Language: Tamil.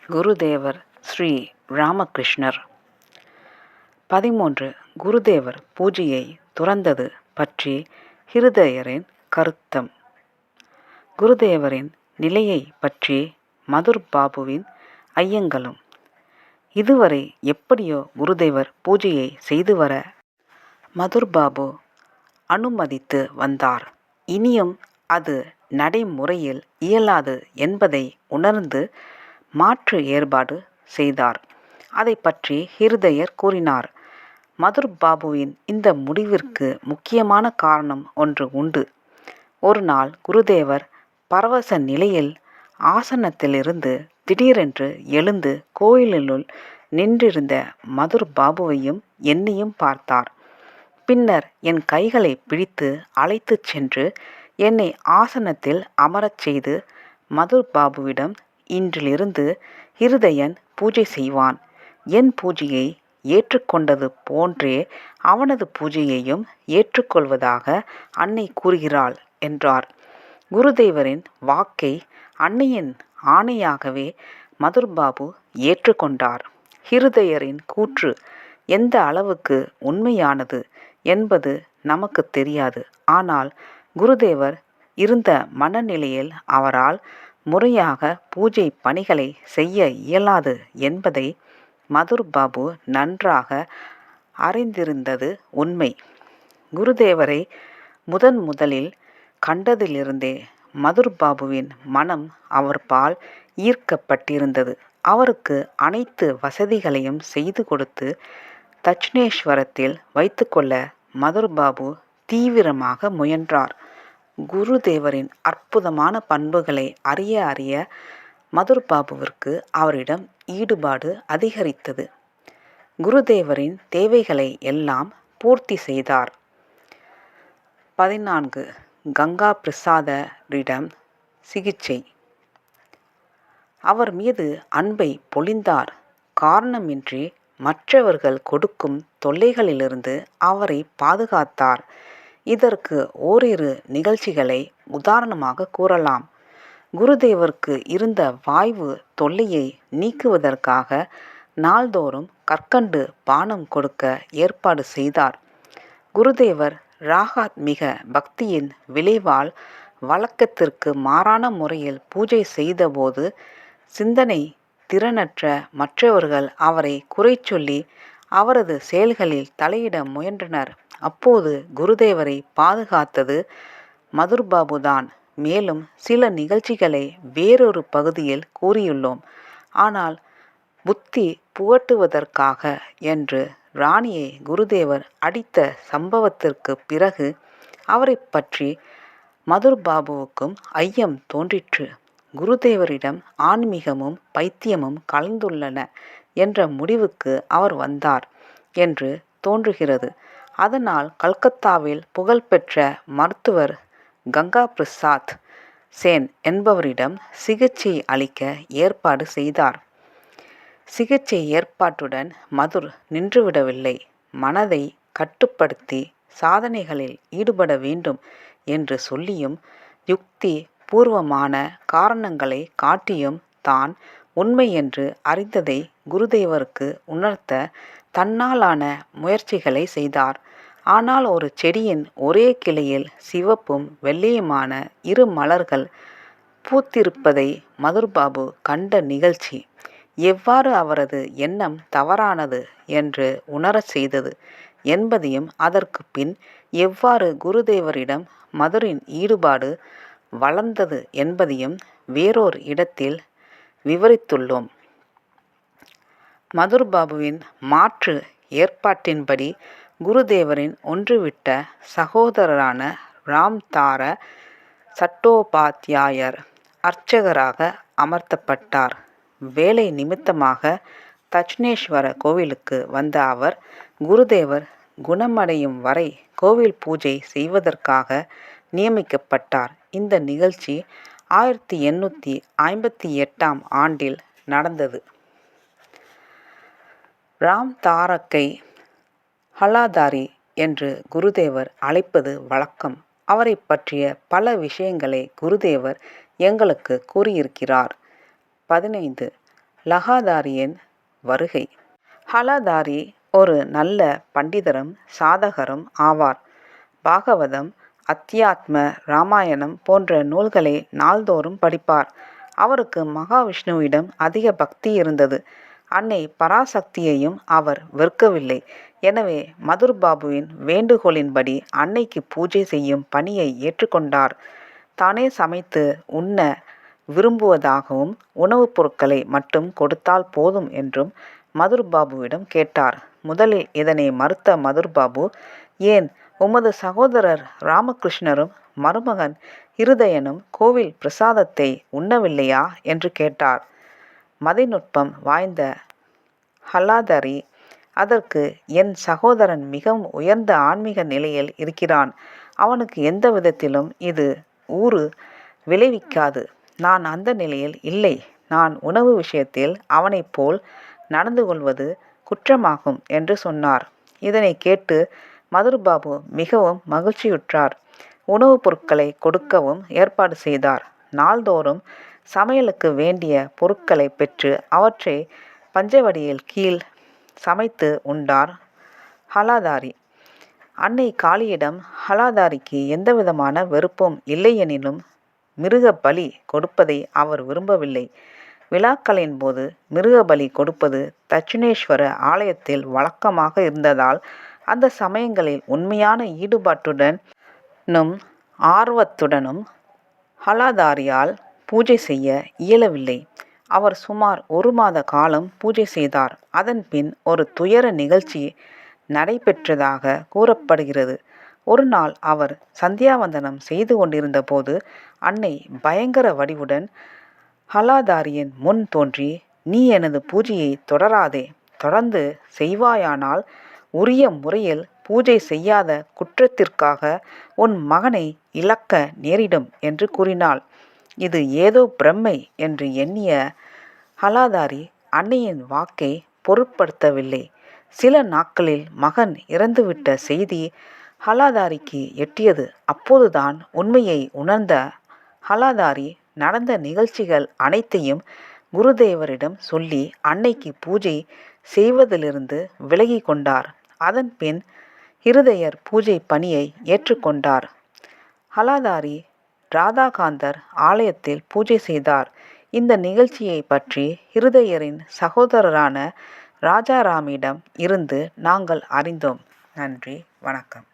குருதேவர் ஸ்ரீ ராமகிருஷ்ணர். 13. குருதேவர் பூஜையை துறந்தது பற்றி ஹிருதயரின் கருத்தம். குருதேவரின் நிலையை பற்றி மதுர் பாபுவின் ஐயங்களும். இதுவரை எப்படியோ குருதேவர் பூஜையை செய்து வர மதுர் பாபு அனுமதித்து வந்தார். இனியும் அது நடைமுறையில் இயலாது என்பதை உணர்ந்து மாற்று ஏற்பாடு செய்தார். அதை பற்றி ஹிருதயர் கூறினார். மதுர் பாபுவின் இந்த முடிவிற்கு முக்கியமான காரணம் ஒன்று உண்டு. ஒரு நாள் குருதேவர் பரவச நிலையில் ஆசனத்திலிருந்து திடீரென்று எழுந்து கோயிலுள் நின்றிருந்த மதுர் பாபுவையும் என்னையும் பார்த்தார். பின்னர் என் கைகளை பிடித்து அழைத்துச் சென்று என்னை ஆசனத்தில் அமரச் செய்து மதுர் பாபுவிடம், இன்றிலிருந்து ஹிருதயன் பூஜை செய்வான். என் பூஜையை ஏற்றுக்கொண்டது போன்றே அவனது பூஜையையும் ஏற்றுக்கொள்வதாக அன்னை கூறுகிறாள் என்றார். குருதேவரின் வாக்கை அன்னையின் ஆணையாகவே மதுர் பாபு ஏற்றுக்கொண்டார். ஹிருதயரின் கூற்று எந்த அளவுக்கு உண்மையானது என்பது நமக்கு தெரியாது. ஆனால் குருதேவர் இருந்த மனநிலையில் அவரால் முறையாக பூஜை பணிகளை செய்ய இயலாது என்பதை மதுர் பாபு நன்றாக அறிந்திருந்தது உண்மை. குருதேவரை முதலில் கண்டதிலிருந்தே மதுர் பாபுவின் மனம் அவர்பால் ஈர்க்கப்பட்டிருந்தது. அவருக்கு அனைத்து வசதிகளையும் செய்து கொடுத்து தட்சிணேஸ்வரத்தில் வைத்துக்கொள்ள மதுர் பாபு தீவிரமாக முயன்றார். குருதேவரின் அற்புதமான பண்புகளை அறிய மதுர் பாபுவிற்கு அவரிடம் ஈடுபாடு அதிகரித்தது. குருதேவரின் தேவைகளை எல்லாம் பூர்த்தி செய்தார். 14. கங்கா பிரசாதரிடம் சிகிச்சை. அவர் மீது அன்பை பொழிந்தார். காரணமின்றி மற்றவர்கள் கொடுக்கும் தொல்லைகளிலிருந்து அவரை பாதுகாத்தார். இதற்கு ஓரிரு நிகழ்ச்சிகளை உதாரணமாக கூறலாம். குருதேவருக்கு இருந்த வாய்வு தொல்லையை நீக்குவதற்காக நாள்தோறும் கற்கண்டு பானம் கொடுக்க ஏற்பாடு செய்தார். குருதேவர் ராகாத்மிக பக்தியின் விளைவால் வழக்கத்திற்கு மாறான முறையில் பூஜை செய்தபோது சிந்தனை திறனற்ற மற்றவர்கள் அவரை குறை சொல்லி அவரது செயல்களில் தலையிட முயன்றனர். அப்போது குருதேவரை பாதுகாத்தது மதுர் பாபுதான். மேலும் சில நிகழ்ச்சிகளை வேறொரு பகுதியில் கூறியுள்ளோம். ஆனால் புத்தி புகட்டுவதற்காக என்று ராணியை குருதேவர் அடித்த சம்பவத்திற்கு பிறகு அவரை பற்றி மதுர் பாபுவுக்கும் ஐயம் தோன்றிற்று. குருதேவரிடம் ஆன்மீகமும் பைத்தியமும் கலந்துள்ளன என்ற முடிவுக்கு அவர் வந்தார் என்று தோன்றுகிறது. அதனால் கல்கத்தாவில் புகழ்பெற்ற மருத்துவர் கங்கா பிரசாத் சேன் என்பவரிடம் சிகிச்சை அளிக்க ஏற்பாடு செய்தார். சிகிச்சை ஏற்பாட்டுடன் மதுர் நின்றுவிடவில்லை. மனதை கட்டுப்படுத்தி சாதனைகளில் ஈடுபட வேண்டும் என்று சொல்லியும் யுக்தி பூர்வமான காரணங்களை காட்டியும் தான் உண்மை என்று அறிந்ததை குருதேவருக்கு உணர்த்த தன்னாலான முயற்சிகளை செய்தார். ஆனால் ஒரு செடியின் ஒரே கிளையில் சிவப்பும் வெள்ளையுமான இரு மலர்கள் பூத்திருப்பதை மதுர் பாபு கண்ட நிகழ்ச்சி எவ்வாறு அவரது எண்ணம் தவறானது என்று உணரச் செய்தது என்பதையும் அதற்கு பின் எவ்வாறு குருதேவரிடம் மதுரின் ஈடுபாடு வளர்ந்தது என்பதையும் வேறோர் இடத்தில் விவரித்துள்ளோம். மதுர் பாபுவின் மாற்று ஏற்பாட்டின்படி குருதேவரின் ஒன்றுவிட்ட சகோதரரான ராம்தார சட்டோபாத்யாயர் அர்ச்சகராக அமர்த்தப்பட்டார். வேலை நிமித்தமாக தட்சிணேஸ்வர கோவிலுக்கு வந்த அவர் குருதேவர் குணமடையும் வரை கோவில் பூஜை செய்வதற்காக நியமிக்கப்பட்டார். இந்த நிகழ்ச்சி 1858ஆம் ஆண்டில் நடந்தது. ராம்தாரக்கை ஹலாதாரி என்று குருதேவர் அழைப்பது வழக்கம். அவரை பற்றிய பல விஷயங்களை குருதேவர் எங்களுக்கு கூறியிருக்கிறார். 15. லகாதாரியின் வருகை. ஹலாதாரி ஒரு நல்ல பண்டிதரும் சாதகரும் ஆவார். பாகவதம், அத்தியாத்ம ராமாயணம் போன்ற நூல்களை நாள்தோறும் படிப்பார். அவருக்கு மகாவிஷ்ணுவிடம் அதிக பக்தி இருந்தது. அன்னை பராசக்தியையும் அவர் வெறுக்கவில்லை. எனவே மதுர்பாபுவின் வேண்டுகோளின்படி அன்னைக்கு பூஜை செய்யும் பணியை ஏற்றுக்கொண்டார். தானே சமைத்து உண்ண விரும்புவதாகவும் உணவுப் பொருட்களை மட்டும் கொடுத்தால் போதும் என்றும் மதுர்பாபுவிடம் கேட்டார். முதலில் இதனை மறுத்த மதுர்பாபு, ஏன் உமது சகோதரர் ராமகிருஷ்ணரும் மருமகன் இருதயனும் கோவில் பிரசாதத்தை உண்ணவில்லையா என்று கேட்டார். மதிநுட்பம் வாய்ந்த ஹலாதாரி, அதற்கு என் சகோதரன் மிகவும் உயர்ந்த ஆன்மீக நிலையில் இருக்கிறான். அவனுக்கு எந்த விதத்திலும் இது ஊறு விளைவிக்காது. நான் அந்த நிலையில் இல்லை. நான் உணவு விஷயத்தில் அவனைப் போல் நடந்து கொள்வது குற்றமாகும் என்று சொன்னார். இதனை கேட்டு மதுர்பாபு மிகவும் மகிழ்ச்சியுற்றார். உணவுப் பொருட்களை கொடுக்கவும் ஏற்பாடு செய்தார். நாள்தோறும் சமையலுக்கு வேண்டிய பொருட்களை பெற்று அவற்றை பஞ்சவடியில் கீழ் சமைத்து உண்டார் ஹலாதாரி. அன்னை காளியிடம் ஹலாதாரிக்கு எந்தவிதமான வெறுப்பும் இல்லையெனினும் மிருக பலி கொடுப்பதை அவர் விரும்பவில்லை. விழாக்களின் போது மிருக பலி கொடுப்பது தட்சிணேஸ்வர ஆலயத்தில் வழக்கமாக இருந்ததால் அந்த சமயங்களில் உண்மையான ஈடுபாட்டுடனும் ஆர்வத்துடனும் ஹலாதாரியால் பூஜை செய்ய இயலவில்லை. அவர் சுமார் 1 மாத காலம் பூஜை செய்தார். அதன் பின் ஒரு துயர நிகழ்ச்சி நடைபெற்றதாக கூறப்படுகிறது. ஒரு நாள் அவர் சந்தியாவந்தனம் செய்து கொண்டிருந்த போது அன்னை பயங்கர வடிவுடன் ஹலாதாரியின் முன் தோன்றி, நீ எனது பூஜையை தொடராதே. தொடர்ந்து செய்வாயானால் உரிய முறையில் பூஜை செய்யாத குற்றத்திற்காக உன் மகனை இழக்க நேரிடும் என்று கூறினாள். இது ஏதோ பிரம்மை என்று எண்ணிய ஹலாதாரி அன்னையின் வாக்கை பொருட்படுத்தவில்லை. சில நாட்களில் மகன் இறந்துவிட்ட செய்தி ஹலாதாரிக்கு எட்டியது. அப்போதுதான் உண்மையை உணர்ந்த ஹலாதாரி நடந்த நிகழ்ச்சிகள் அனைத்தையும் குருதேவரிடம் சொல்லி அன்னைக்கு பூஜை செய்வதிலிருந்து விலகி கொண்டார். அதன் பின் இருதயர் பூஜை பணியை ஏற்றுக்கொண்டார். ஹலாதாரி ராதாகாந்தர் ஆலயத்தில் பூஜை செய்தார். இந்த நிகழ்ச்சியை பற்றி இருதயரின் சகோதரரான ராஜாராமிடம் இருந்து நாங்கள் அறிந்தோம். நன்றி, வணக்கம்.